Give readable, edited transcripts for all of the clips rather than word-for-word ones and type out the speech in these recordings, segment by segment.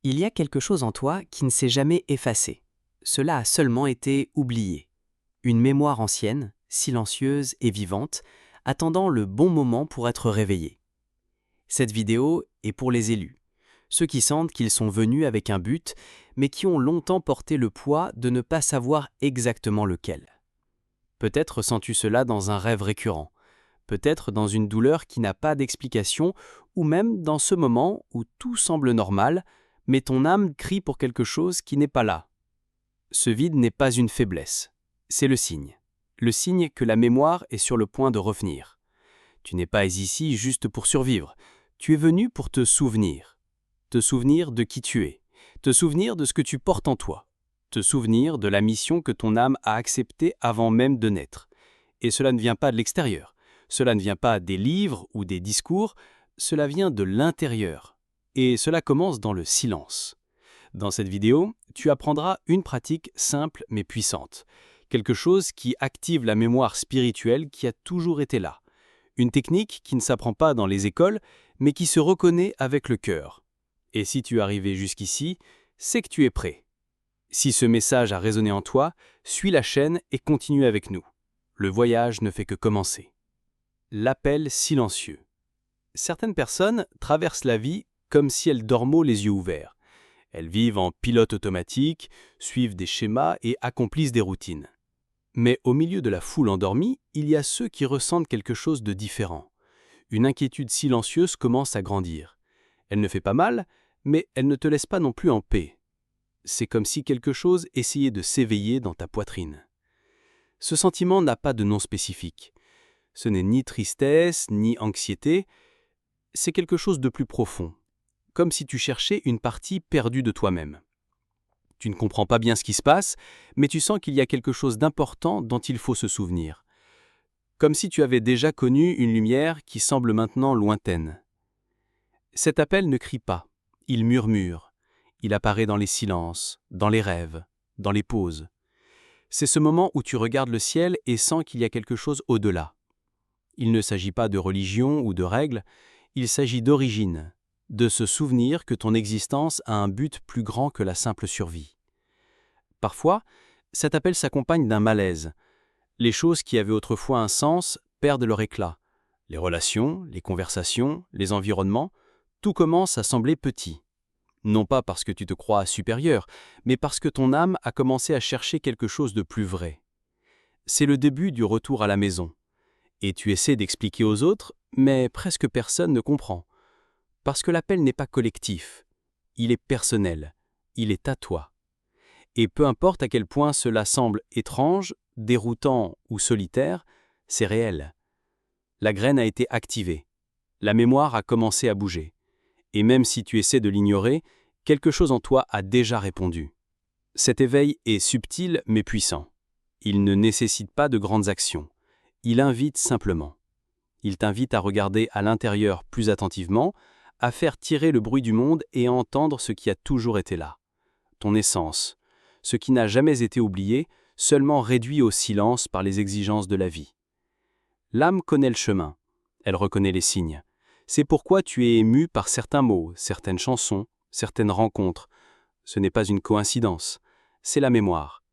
Il y a quelque chose en toi qui ne s'est jamais effacé. Cela a seulement été oublié. Une mémoire ancienne, silencieuse et vivante, attendant le bon moment pour être réveillée. Cette vidéo est pour les élus, ceux qui sentent qu'ils sont venus avec un but, mais qui ont longtemps porté le poids de ne pas savoir exactement lequel. Peut-être sens-tu cela dans un rêve récurrent, peut-être dans une douleur qui n'a pas d'explication, ou même dans ce moment où tout semble normal, mais ton âme crie pour quelque chose qui n'est pas là. Ce vide n'est pas une faiblesse, c'est le signe. Le signe que la mémoire est sur le point de revenir. Tu n'es pas ici juste pour survivre, tu es venu pour te souvenir. Te souvenir de qui tu es, te souvenir de ce que tu portes en toi, te souvenir de la mission que ton âme a acceptée avant même de naître. Et cela ne vient pas de l'extérieur, cela ne vient pas des livres ou des discours, cela vient de l'intérieur. Et cela commence dans le silence. Dans cette vidéo, tu apprendras une pratique simple mais puissante. Quelque chose qui active la mémoire spirituelle qui a toujours été là. Une technique qui ne s'apprend pas dans les écoles, mais qui se reconnaît avec le cœur. Et si tu es arrivé jusqu'ici, c'est que tu es prêt. Si ce message a résonné en toi, suis la chaîne et continue avec nous. Le voyage ne fait que commencer. L'appel silencieux. Certaines personnes traversent la vie comme si elles dormaient les yeux ouverts. Elles vivent en pilote automatique, suivent des schémas et accomplissent des routines. Mais au milieu de la foule endormie, il y a ceux qui ressentent quelque chose de différent. Une inquiétude silencieuse commence à grandir. Elle ne fait pas mal, mais elle ne te laisse pas non plus en paix. C'est comme si quelque chose essayait de s'éveiller dans ta poitrine. Ce sentiment n'a pas de nom spécifique. Ce n'est ni tristesse, ni anxiété, c'est quelque chose de plus profond. Comme si tu cherchais une partie perdue de toi-même. Tu ne comprends pas bien ce qui se passe, mais tu sens qu'il y a quelque chose d'important dont il faut se souvenir. Comme si tu avais déjà connu une lumière qui semble maintenant lointaine. Cet appel ne crie pas, il murmure. Il apparaît dans les silences, dans les rêves, dans les pauses. C'est ce moment où tu regardes le ciel et sens qu'il y a quelque chose au-delà. Il ne s'agit pas de religion ou de règles, il s'agit d'origine. De se souvenir que ton existence a un but plus grand que la simple survie. Parfois, cet appel s'accompagne d'un malaise. Les choses qui avaient autrefois un sens perdent leur éclat. Les relations, les conversations, les environnements, tout commence à sembler petit. Non pas parce que tu te crois supérieur, mais parce que ton âme a commencé à chercher quelque chose de plus vrai. C'est le début du retour à la maison. Et tu essaies d'expliquer aux autres, mais presque personne ne comprend. Parce que l'appel n'est pas collectif, il est personnel, il est à toi. Et peu importe à quel point cela semble étrange, déroutant ou solitaire, c'est réel. La graine a été activée, la mémoire a commencé à bouger. Et même si tu essaies de l'ignorer, quelque chose en toi a déjà répondu. Cet éveil est subtil mais puissant. Il ne nécessite pas de grandes actions. Il invite simplement. Il t'invite à regarder à l'intérieur plus attentivement, à faire tirer le bruit du monde et à entendre ce qui a toujours été là. Ton essence, ce qui n'a jamais été oublié, seulement réduit au silence par les exigences de la vie. L'âme connaît le chemin, elle reconnaît les signes. C'est pourquoi tu es ému par certains mots, certaines chansons, certaines rencontres. Ce n'est pas une coïncidence, c'est la mémoire.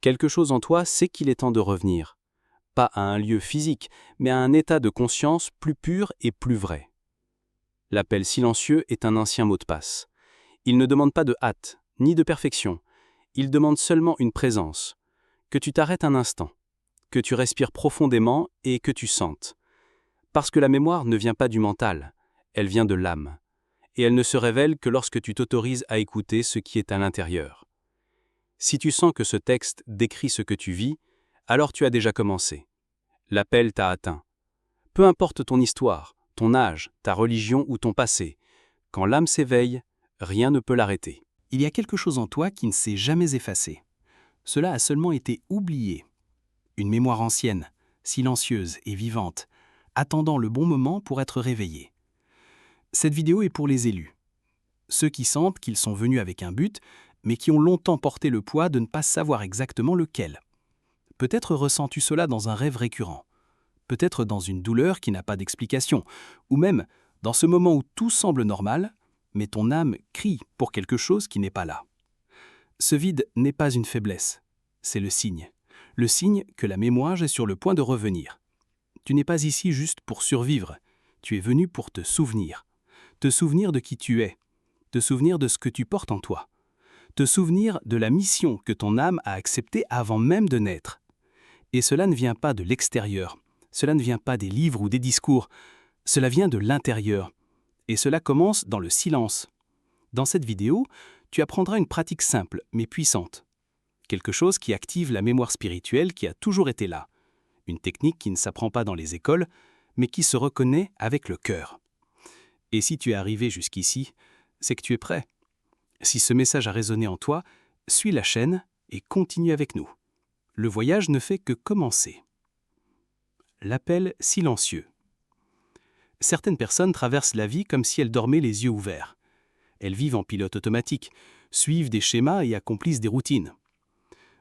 Quelque chose en toi sait qu'il est temps de revenir. Pas à un lieu physique, mais à un état de conscience plus pur et plus vrai. L'appel silencieux est un ancien mot de passe. Il ne demande pas de hâte, ni de perfection. Il demande seulement une présence. Que tu t'arrêtes un instant, que tu respires profondément et que tu sentes. Parce que la mémoire ne vient pas du mental, elle vient de l'âme. Et elle ne se révèle que lorsque tu t'autorises à écouter ce qui est à l'intérieur. Si tu sens que ce texte décrit ce que tu vis, alors tu as déjà commencé. L'appel t'a atteint. Peu importe ton histoire, ton âge, ta religion ou ton passé, quand l'âme s'éveille, rien ne peut l'arrêter. Il y a quelque chose en toi qui ne s'est jamais effacé. Cela a seulement été oublié. Une mémoire ancienne, silencieuse et vivante, attendant le bon moment pour être réveillée. Cette vidéo est pour les élus. Ceux qui sentent qu'ils sont venus avec un but, mais qui ont longtemps porté le poids de ne pas savoir exactement lequel. Peut-être ressens-tu cela dans un rêve récurrent. Peut-être dans une douleur qui n'a pas d'explication, ou même dans ce moment où tout semble normal, mais ton âme crie pour quelque chose qui n'est pas là. Ce vide n'est pas une faiblesse, c'est le signe que la mémoire est sur le point de revenir. Tu n'es pas ici juste pour survivre, tu es venu pour te souvenir de qui tu es, te souvenir de ce que tu portes en toi, te souvenir de la mission que ton âme a acceptée avant même de naître. Et cela ne vient pas de l'extérieur, cela ne vient pas des livres ou des discours, cela vient de l'intérieur. Et cela commence dans le silence. Dans cette vidéo, tu apprendras une pratique simple mais puissante. Quelque chose qui active la mémoire spirituelle qui a toujours été là. Une technique qui ne s'apprend pas dans les écoles, mais qui se reconnaît avec le cœur. Et si tu es arrivé jusqu'ici, c'est que tu es prêt. Si ce message a résonné en toi, suis la chaîne et continue avec nous. Le voyage ne fait que commencer. L'appel silencieux. Certaines personnes traversent la vie comme si elles dormaient les yeux ouverts. Elles vivent en pilote automatique, suivent des schémas et accomplissent des routines.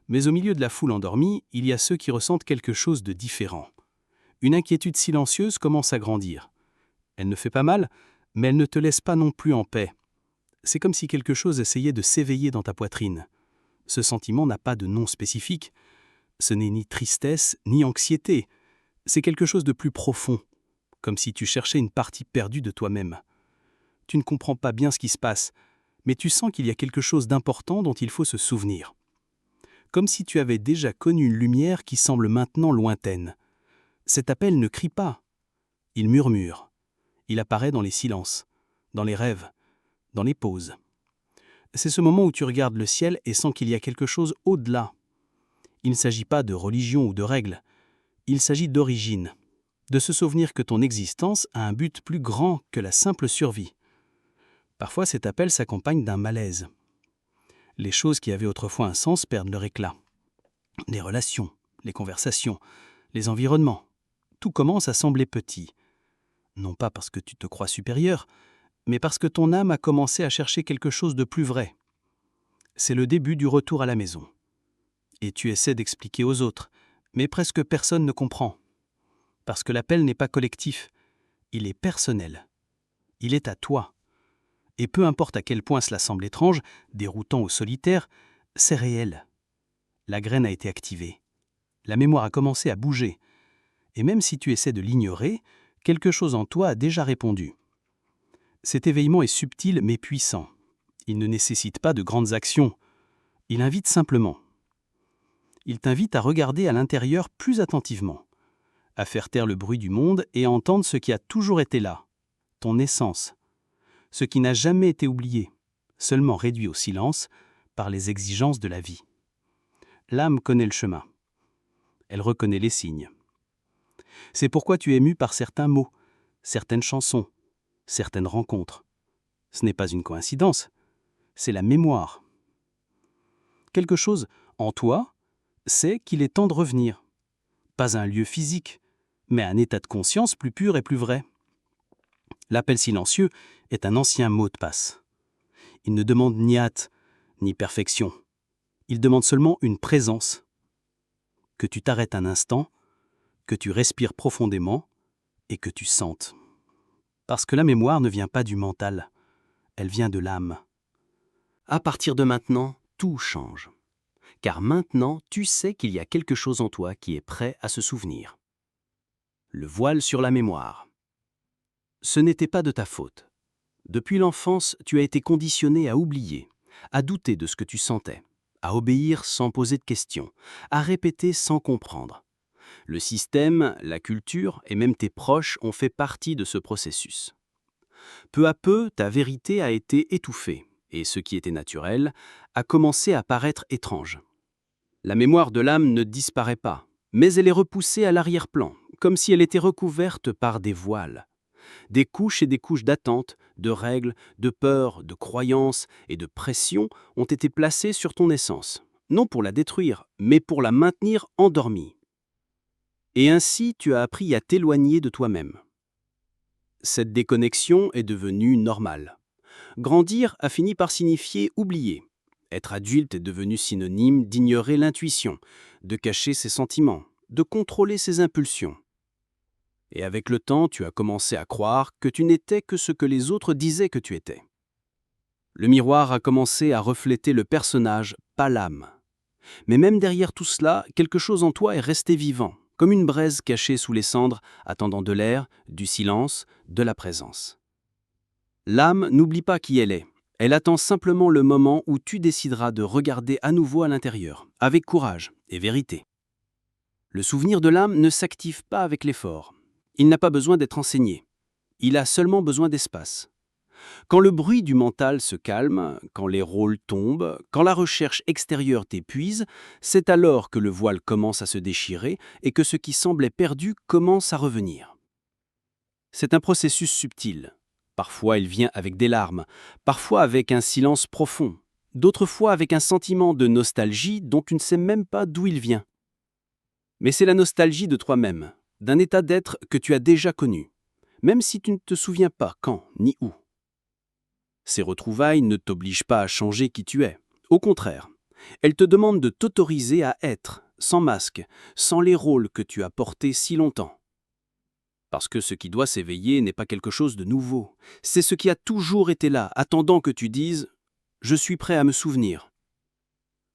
Mais au milieu de la foule endormie, il y a ceux qui ressentent quelque chose de différent. Une inquiétude silencieuse commence à grandir. Elle ne fait pas mal, mais elle ne te laisse pas non plus en paix. C'est comme si quelque chose essayait de s'éveiller dans ta poitrine. Ce sentiment n'a pas de nom spécifique. Ce n'est ni tristesse, ni anxiété. C'est quelque chose de plus profond, comme si tu cherchais une partie perdue de toi-même. Tu ne comprends pas bien ce qui se passe, mais tu sens qu'il y a quelque chose d'important dont il faut se souvenir. Comme si tu avais déjà connu une lumière qui semble maintenant lointaine. Cet appel ne crie pas. Il murmure. Il apparaît dans les silences, dans les rêves, dans les pauses. C'est ce moment où tu regardes le ciel et sens qu'il y a quelque chose au-delà. Il ne s'agit pas de religion ou de règles. Il s'agit d'origine, de se souvenir que ton existence a un but plus grand que la simple survie. Parfois, cet appel s'accompagne d'un malaise. Les choses qui avaient autrefois un sens perdent leur éclat. Les relations, les conversations, les environnements, tout commence à sembler petit. Non pas parce que tu te crois supérieur, mais parce que ton âme a commencé à chercher quelque chose de plus vrai. C'est le début du retour à la maison. Et tu essaies d'expliquer aux autres, mais presque personne ne comprend. Parce que l'appel n'est pas collectif, il est personnel. Il est à toi. Et peu importe à quel point cela semble étrange, déroutant ou solitaire, c'est réel. La graine a été activée. La mémoire a commencé à bouger. Et même si tu essaies de l'ignorer, quelque chose en toi a déjà répondu. Cet éveillement est subtil mais puissant. Il ne nécessite pas de grandes actions. Il invite simplement. Il t'invite à regarder à l'intérieur plus attentivement, à faire taire le bruit du monde et à entendre ce qui a toujours été là, ton essence, ce qui n'a jamais été oublié, seulement réduit au silence par les exigences de la vie. L'âme connaît le chemin. Elle reconnaît les signes. C'est pourquoi tu es ému par certains mots, certaines chansons, certaines rencontres. Ce n'est pas une coïncidence, c'est la mémoire. Quelque chose en toi sait qu'il est temps de revenir. Pas un lieu physique, mais un état de conscience plus pur et plus vrai. L'appel silencieux est un ancien mot de passe. Il ne demande ni hâte, ni perfection. Il demande seulement une présence. Que tu t'arrêtes un instant, que tu respires profondément et que tu sentes. Parce que la mémoire ne vient pas du mental, elle vient de l'âme. À partir de maintenant, tout change. Car maintenant, tu sais qu'il y a quelque chose en toi qui est prêt à se souvenir. Le voile sur la mémoire. Ce n'était pas de ta faute. Depuis l'enfance, tu as été conditionné à oublier, à douter de ce que tu sentais, à obéir sans poser de questions, à répéter sans comprendre. Le système, la culture et même tes proches ont fait partie de ce processus. Peu à peu, ta vérité a été étouffée, et ce qui était naturel a commencé à paraître étrange. La mémoire de l'âme ne disparaît pas, mais elle est repoussée à l'arrière-plan, comme si elle était recouverte par des voiles. Des couches et des couches d'attente, de règles, de peurs, de croyances et de pressions ont été placées sur ton essence, non pour la détruire, mais pour la maintenir endormie. Et ainsi, tu as appris à t'éloigner de toi-même. Cette déconnexion est devenue normale. Grandir a fini par signifier oublier. Être adulte est devenu synonyme d'ignorer l'intuition, de cacher ses sentiments, de contrôler ses impulsions. Et avec le temps, tu as commencé à croire que tu n'étais que ce que les autres disaient que tu étais. Le miroir a commencé à refléter le personnage, pas l'âme. Mais même derrière tout cela, quelque chose en toi est resté vivant, comme une braise cachée sous les cendres, attendant de l'air, du silence, de la présence. L'âme n'oublie pas qui elle est. Elle attend simplement le moment où tu décideras de regarder à nouveau à l'intérieur, avec courage et vérité. Le souvenir de l'âme ne s'active pas avec l'effort. Il n'a pas besoin d'être enseigné. Il a seulement besoin d'espace. Quand le bruit du mental se calme, quand les rôles tombent, quand la recherche extérieure t'épuise, c'est alors que le voile commence à se déchirer et que ce qui semblait perdu commence à revenir. C'est un processus subtil. Parfois il vient avec des larmes, parfois avec un silence profond, d'autres fois avec un sentiment de nostalgie dont tu ne sais même pas d'où il vient. Mais c'est la nostalgie de toi-même, d'un état d'être que tu as déjà connu, même si tu ne te souviens pas quand ni où. Ces retrouvailles ne t'obligent pas à changer qui tu es. Au contraire, elles te demandent de t'autoriser à être, sans masque, sans les rôles que tu as portés si longtemps. Parce que ce qui doit s'éveiller n'est pas quelque chose de nouveau. C'est ce qui a toujours été là, attendant que tu dises « Je suis prêt à me souvenir ».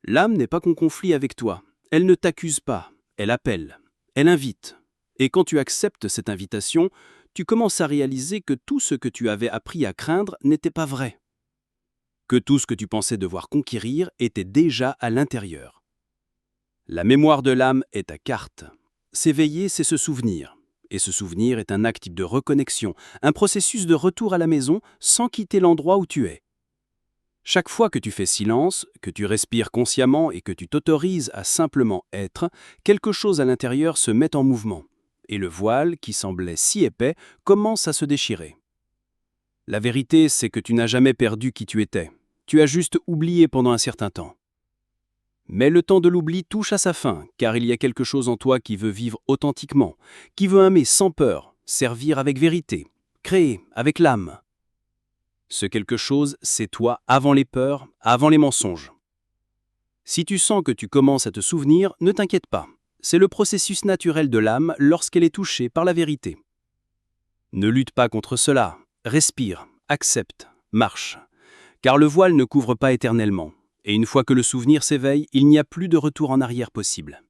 L'âme n'est pas qu'en conflit avec toi. Elle ne t'accuse pas. Elle appelle. Elle invite. Et quand tu acceptes cette invitation, tu commences à réaliser que tout ce que tu avais appris à craindre n'était pas vrai. Que tout ce que tu pensais devoir conquérir était déjà à l'intérieur. La mémoire de l'âme est ta carte. S'éveiller, c'est se souvenir. Et ce souvenir est un acte de reconnexion, un processus de retour à la maison sans quitter l'endroit où tu es. Chaque fois que tu fais silence, que tu respires consciemment et que tu t'autorises à simplement être, quelque chose à l'intérieur se met en mouvement. Et le voile, qui semblait si épais, commence à se déchirer. La vérité, c'est que tu n'as jamais perdu qui tu étais. Tu as juste oublié pendant un certain temps. Mais le temps de l'oubli touche à sa fin, car il y a quelque chose en toi qui veut vivre authentiquement, qui veut aimer sans peur, servir avec vérité, créer avec l'âme. Ce quelque chose, c'est toi avant les peurs, avant les mensonges. Si tu sens que tu commences à te souvenir, ne t'inquiète pas. C'est le processus naturel de l'âme lorsqu'elle est touchée par la vérité. Ne lutte pas contre cela. Respire, accepte, marche. Car le voile ne couvre pas éternellement. Et une fois que le souvenir s'éveille, il n'y a plus de retour en arrière possible.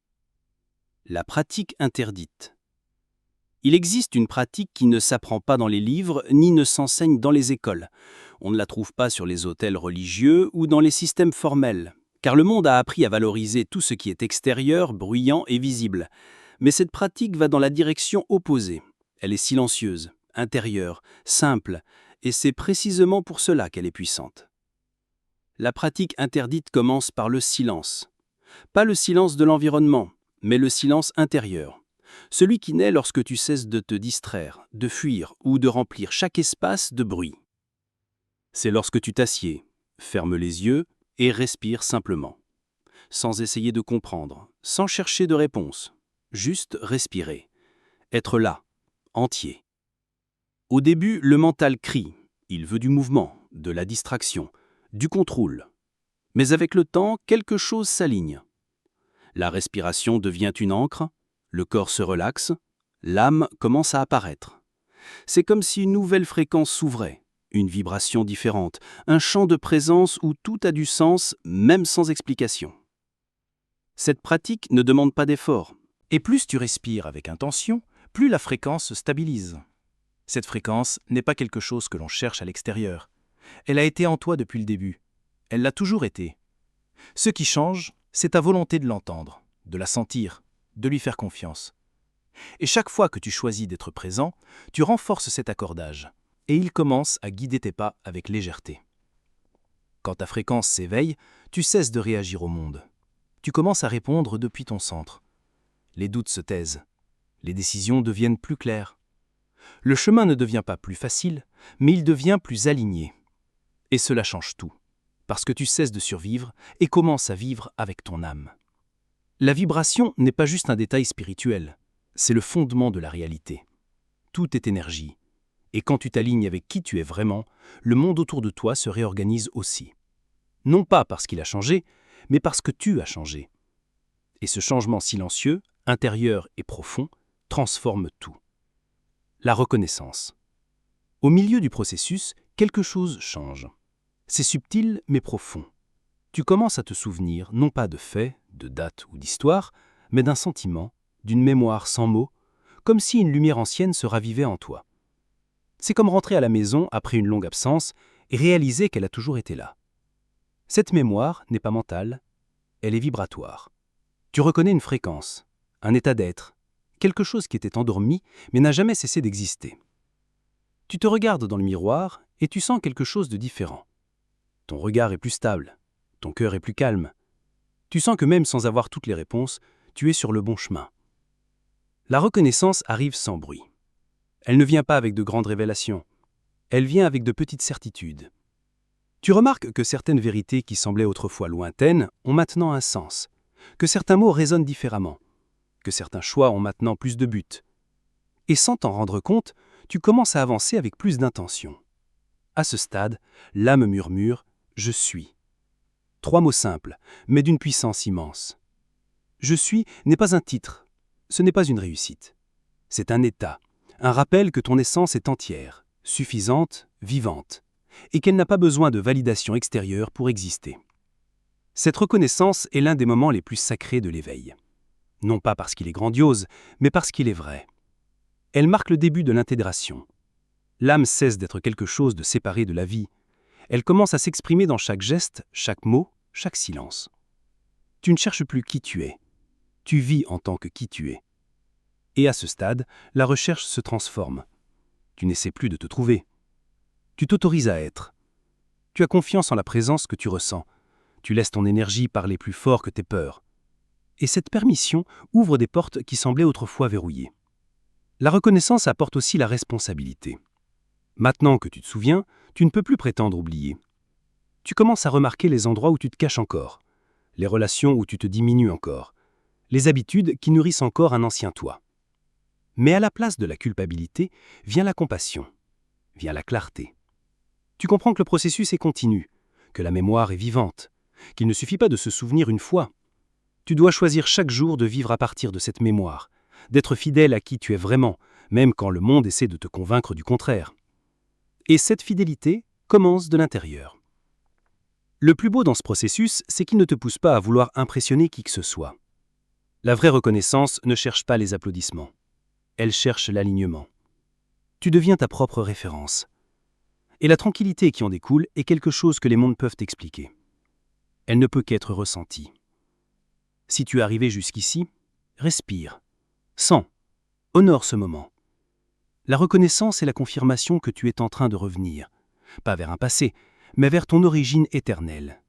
La pratique interdite. Il existe une pratique qui ne s'apprend pas dans les livres ni ne s'enseigne dans les écoles. On ne la trouve pas sur les autels religieux ou dans les systèmes formels, car le monde a appris à valoriser tout ce qui est extérieur, bruyant et visible. Mais cette pratique va dans la direction opposée. Elle est silencieuse, intérieure, simple, et c'est précisément pour cela qu'elle est puissante. La pratique interdite commence par le silence. Pas le silence de l'environnement, mais le silence intérieur. Celui qui naît lorsque tu cesses de te distraire, de fuir ou de remplir chaque espace de bruit. C'est lorsque tu t'assieds, fermes les yeux et respires simplement. Sans essayer de comprendre, sans chercher de réponse. Juste respirer. Être là, entier. Au début, le mental crie. Il veut du mouvement, de la distraction, du contrôle. Mais avec le temps, quelque chose s'aligne. La respiration devient une ancre, le corps se relaxe, l'âme commence à apparaître. C'est comme si une nouvelle fréquence s'ouvrait, une vibration différente, un champ de présence où tout a du sens, même sans explication. Cette pratique ne demande pas d'effort. Et plus tu respires avec intention, plus la fréquence se stabilise. Cette fréquence n'est pas quelque chose que l'on cherche à l'extérieur. Elle a été en toi depuis le début. Elle l'a toujours été. Ce qui change, c'est ta volonté de l'entendre, de la sentir, de lui faire confiance. Et chaque fois que tu choisis d'être présent, tu renforces cet accordage, et il commence à guider tes pas avec légèreté. Quand ta fréquence s'éveille, tu cesses de réagir au monde. Tu commences à répondre depuis ton centre. Les doutes se taisent. Les décisions deviennent plus claires. Le chemin ne devient pas plus facile, mais il devient plus aligné. Et cela change tout, parce que tu cesses de survivre et commences à vivre avec ton âme. La vibration n'est pas juste un détail spirituel, c'est le fondement de la réalité. Tout est énergie. Et quand tu t'alignes avec qui tu es vraiment, le monde autour de toi se réorganise aussi. Non pas parce qu'il a changé, mais parce que tu as changé. Et ce changement silencieux, intérieur et profond, transforme tout. La reconnaissance. Au milieu du processus, quelque chose change. C'est subtil mais profond. Tu commences à te souvenir non pas de faits, de dates ou d'histoires, mais d'un sentiment, d'une mémoire sans mots, comme si une lumière ancienne se ravivait en toi. C'est comme rentrer à la maison après une longue absence et réaliser qu'elle a toujours été là. Cette mémoire n'est pas mentale, elle est vibratoire. Tu reconnais une fréquence, un état d'être, quelque chose qui était endormi mais n'a jamais cessé d'exister. Tu te regardes dans le miroir et tu sens quelque chose de différent. Ton regard est plus stable, ton cœur est plus calme. Tu sens que même sans avoir toutes les réponses, tu es sur le bon chemin. La reconnaissance arrive sans bruit. Elle ne vient pas avec de grandes révélations. Elle vient avec de petites certitudes. Tu remarques que certaines vérités qui semblaient autrefois lointaines ont maintenant un sens, que certains mots résonnent différemment, que certains choix ont maintenant plus de but. Et sans t'en rendre compte, tu commences à avancer avec plus d'intention. À ce stade, l'âme murmure « Je suis ». 3 mots simples, mais d'une puissance immense. « Je suis » n'est pas un titre, ce n'est pas une réussite. C'est un état, un rappel que ton essence est entière, suffisante, vivante, et qu'elle n'a pas besoin de validation extérieure pour exister. Cette reconnaissance est l'un des moments les plus sacrés de l'éveil. Non pas parce qu'il est grandiose, mais parce qu'il est vrai. Elle marque le début de l'intégration. L'âme cesse d'être quelque chose de séparé de la vie. Elle commence à s'exprimer dans chaque geste, chaque mot, chaque silence. Tu ne cherches plus qui tu es. Tu vis en tant que qui tu es. Et à ce stade, la recherche se transforme. Tu n'essaies plus de te trouver. Tu t'autorises à être. Tu as confiance en la présence que tu ressens. Tu laisses ton énergie parler plus fort que tes peurs. Et cette permission ouvre des portes qui semblaient autrefois verrouillées. La reconnaissance apporte aussi la responsabilité. Maintenant que tu te souviens, tu ne peux plus prétendre oublier. Tu commences à remarquer les endroits où tu te caches encore, les relations où tu te diminues encore, les habitudes qui nourrissent encore un ancien toi. Mais à la place de la culpabilité, vient la compassion, vient la clarté. Tu comprends que le processus est continu, que la mémoire est vivante, qu'il ne suffit pas de se souvenir une fois. Tu dois choisir chaque jour de vivre à partir de cette mémoire, d'être fidèle à qui tu es vraiment, même quand le monde essaie de te convaincre du contraire. Et cette fidélité commence de l'intérieur. Le plus beau dans ce processus, c'est qu'il ne te pousse pas à vouloir impressionner qui que ce soit. La vraie reconnaissance ne cherche pas les applaudissements. Elle cherche l'alignement. Tu deviens ta propre référence. Et la tranquillité qui en découle est quelque chose que les mondes peuvent expliquer. Elle ne peut qu'être ressentie. Si tu es arrivé jusqu'ici, respire, sens, honore ce moment. La reconnaissance est la confirmation que tu es en train de revenir, pas vers un passé, mais vers ton origine éternelle.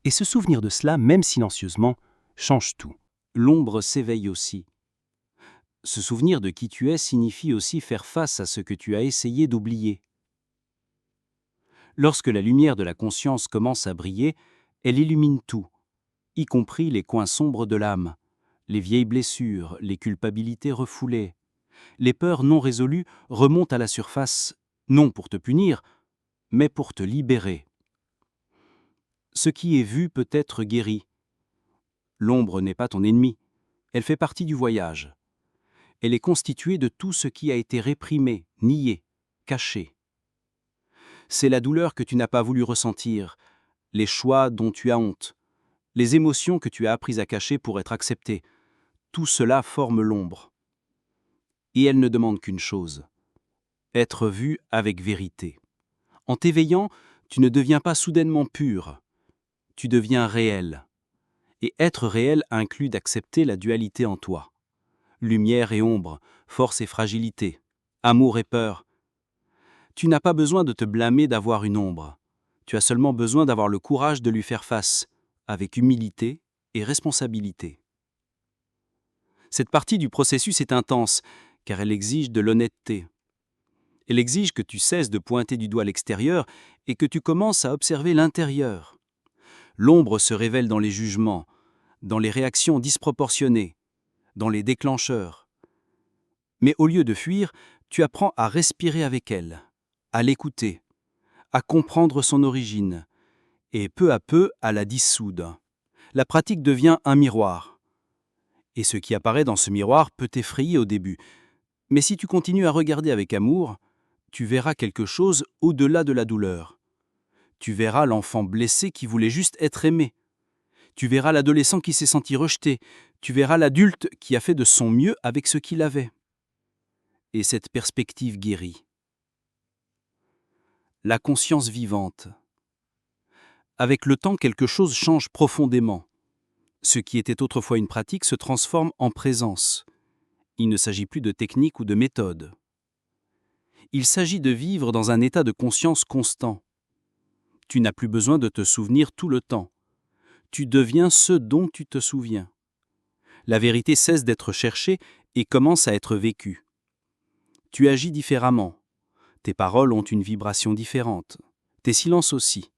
Et se souvenir de cela, même silencieusement, change tout. L'ombre s'éveille aussi. Se souvenir de qui tu es signifie aussi faire face à ce que tu as essayé d'oublier. Lorsque la lumière de la conscience commence à briller, elle illumine tout, y compris les coins sombres de l'âme, les vieilles blessures, les culpabilités refoulées. Les peurs non résolues remontent à la surface, non pour te punir, mais pour te libérer. Ce qui est vu peut être guéri. L'ombre n'est pas ton ennemi, elle fait partie du voyage. Elle est constituée de tout ce qui a été réprimé, nié, caché. C'est la douleur que tu n'as pas voulu ressentir, les choix dont tu as honte, les émotions que tu as appris à cacher pour être accepté. Tout cela forme l'ombre. Et elle ne demande qu'une chose, être vue avec vérité. En t'éveillant, tu ne deviens pas soudainement pur, tu deviens réel. Et être réel inclut d'accepter la dualité en toi. Lumière et ombre, force et fragilité, amour et peur. Tu n'as pas besoin de te blâmer d'avoir une ombre. Tu as seulement besoin d'avoir le courage de lui faire face, avec humilité et responsabilité. Cette partie du processus est intense, car elle exige de l'honnêteté. Elle exige que tu cesses de pointer du doigt l'extérieur et que tu commences à observer l'intérieur. L'ombre se révèle dans les jugements, dans les réactions disproportionnées, dans les déclencheurs. Mais au lieu de fuir, tu apprends à respirer avec elle, à l'écouter, à comprendre son origine, et peu à peu à la dissoudre. La pratique devient un miroir. Et ce qui apparaît dans ce miroir peut t'effrayer au début. Mais si tu continues à regarder avec amour, tu verras quelque chose au-delà de la douleur. Tu verras l'enfant blessé qui voulait juste être aimé. Tu verras l'adolescent qui s'est senti rejeté. Tu verras l'adulte qui a fait de son mieux avec ce qu'il avait. Et cette perspective guérit. La conscience vivante. Avec le temps, quelque chose change profondément. Ce qui était autrefois une pratique se transforme en présence. Il ne s'agit plus de technique ou de méthode. Il s'agit de vivre dans un état de conscience constant. Tu n'as plus besoin de te souvenir tout le temps. Tu deviens ce dont tu te souviens. La vérité cesse d'être cherchée et commence à être vécue. Tu agis différemment. Tes paroles ont une vibration différente. Tes silences aussi.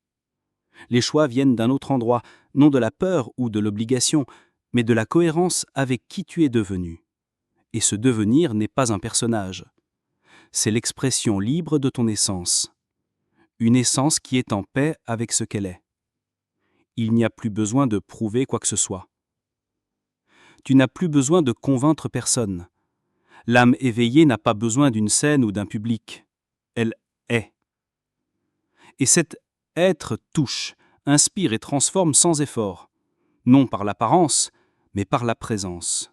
Les choix viennent d'un autre endroit, non de la peur ou de l'obligation, mais de la cohérence avec qui tu es devenu. Et ce devenir n'est pas un personnage. C'est l'expression libre de ton essence. Une essence qui est en paix avec ce qu'elle est. Il n'y a plus besoin de prouver quoi que ce soit. Tu n'as plus besoin de convaincre personne. L'âme éveillée n'a pas besoin d'une scène ou d'un public. Elle est. Et cet être touche, inspire et transforme sans effort. Non par l'apparence, mais par la présence.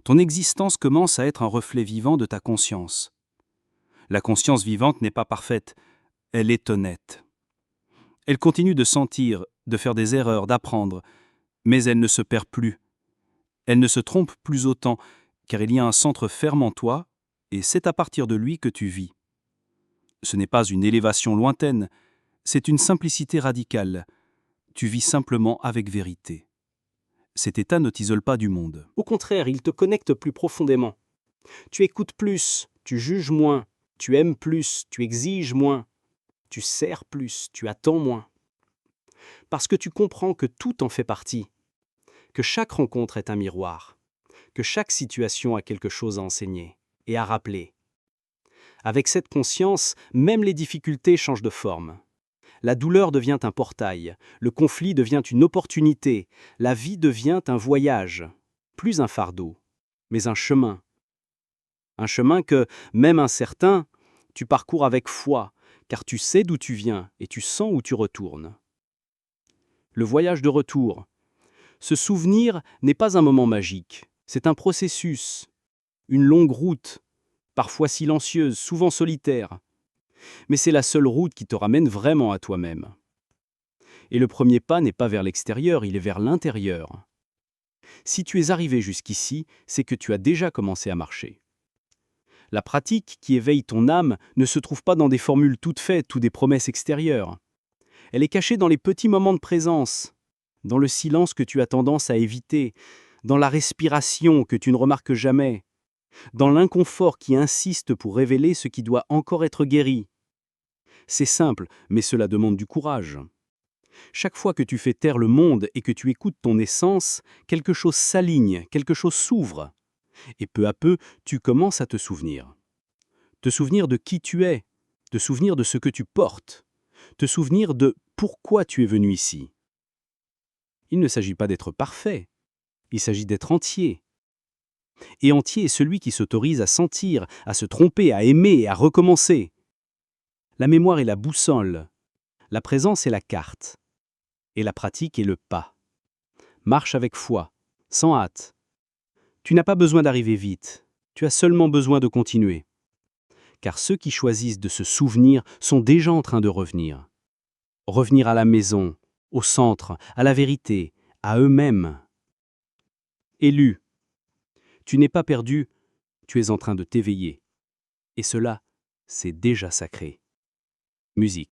Ton existence commence à être un reflet vivant de ta conscience. La conscience vivante n'est pas parfaite, elle est honnête. Elle continue de sentir, de faire des erreurs, d'apprendre, mais elle ne se perd plus. Elle ne se trompe plus autant, car il y a un centre ferme en toi, et c'est à partir de lui que tu vis. Ce n'est pas une élévation lointaine, c'est une simplicité radicale. Tu vis simplement avec vérité. Cet état ne t'isole pas du monde. Au contraire, il te connecte plus profondément. Tu écoutes plus, tu juges moins, tu aimes plus, tu exiges moins, tu sers plus, tu attends moins. Parce que tu comprends que tout en fait partie, que chaque rencontre est un miroir, que chaque situation a quelque chose à enseigner et à rappeler. Avec cette conscience, même les difficultés changent de forme. La douleur devient un portail, le conflit devient une opportunité, la vie devient un voyage, plus un fardeau, mais un chemin. Un chemin que, même incertain, tu parcours avec foi, car tu sais d'où tu viens et tu sens où tu retournes. Le voyage de retour. Ce souvenir n'est pas un moment magique, c'est un processus, une longue route, parfois silencieuse, souvent solitaire. Mais c'est la seule route qui te ramène vraiment à toi-même. Et le premier pas n'est pas vers l'extérieur, il est vers l'intérieur. Si tu es arrivé jusqu'ici, c'est que tu as déjà commencé à marcher. La pratique qui éveille ton âme ne se trouve pas dans des formules toutes faites ou des promesses extérieures. Elle est cachée dans les petits moments de présence, dans le silence que tu as tendance à éviter, dans la respiration que tu ne remarques jamais, dans l'inconfort qui insiste pour révéler ce qui doit encore être guéri. C'est simple, mais cela demande du courage. Chaque fois que tu fais taire le monde et que tu écoutes ton essence, quelque chose s'aligne, quelque chose s'ouvre. Et peu à peu, tu commences à te souvenir. Te souvenir de qui tu es, te souvenir de ce que tu portes, te souvenir de pourquoi tu es venu ici. Il ne s'agit pas d'être parfait, il s'agit d'être entier. Et entier est celui qui s'autorise à sentir, à se tromper, à aimer et à recommencer. La mémoire est la boussole, la présence est la carte, et la pratique est le pas. Marche avec foi, sans hâte. Tu n'as pas besoin d'arriver vite, tu as seulement besoin de continuer. Car ceux qui choisissent de se souvenir sont déjà en train de revenir. Revenir à la maison, au centre, à la vérité, à eux-mêmes. Élu, tu n'es pas perdu, tu es en train de t'éveiller. Et cela, c'est déjà sacré. Musique.